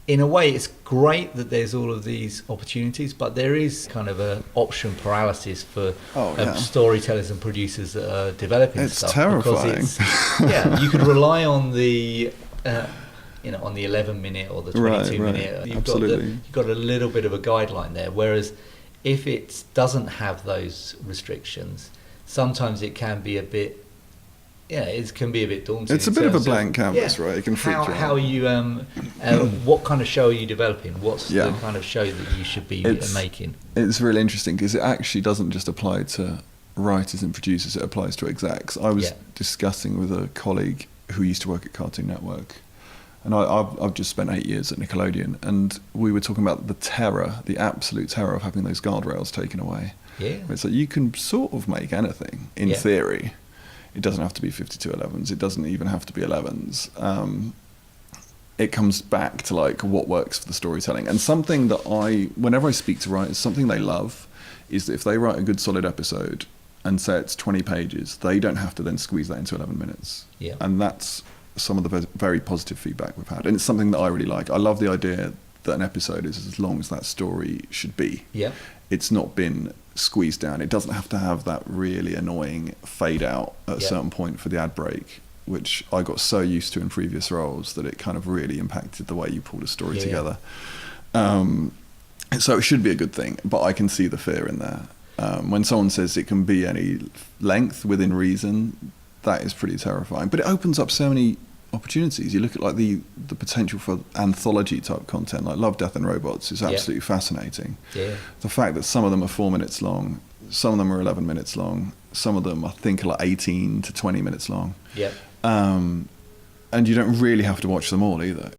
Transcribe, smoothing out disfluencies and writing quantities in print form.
in a way, it's great that there's all of these opportunities, but there is kind of a option paralysis for storytellers and producers that are developing it's stuff. Terrifying. Because you could rely on the on the 11-minute or the 22-minute. You've got a little bit of a guideline there. Whereas if it doesn't have those restrictions, sometimes it can be a bit. Yeah, it can be a bit daunting. It's a bit of a blank canvas, right? It can freak you out. How are you? What kind of show are you developing? What's the kind of show that you should be making? It's really interesting because it actually doesn't just apply to writers and producers; it applies to execs. I was discussing with a colleague who used to work at Cartoon Network, and I've just spent 8 years at Nickelodeon, and we were talking about the absolute terror of having those guardrails taken away. Yeah, it's like you can sort of make anything in theory. It doesn't have to be 5211s. It doesn't even have to be 11s. It comes back to like what works for the storytelling. And something that whenever I speak to writers, something they love is that if they write a good solid episode and say it's 20 pages, they don't have to then squeeze that into 11 minutes. Yeah. And that's some of the very positive feedback we've had. And it's something that I really like. I love the idea that an episode is as long as that story should be. Yeah. It's not been squeezed down. It doesn't have to have that really annoying fade out at a certain point for the ad break, which I got so used to in previous roles that it kind of really impacted the way you pulled a story together. So it should be a good thing, but I can see the fear in there. When someone says it can be any length within reason, that is pretty terrifying. But it opens up so many opportunities. You look at like the potential for anthology type content, like Love, Death and Robots is absolutely fascinating. Yeah. The fact that some of them are 4 minutes long, some of them are 11 minutes long, some of them I think are like 18 to 20 minutes long. Yeah. And you don't really have to watch them all either.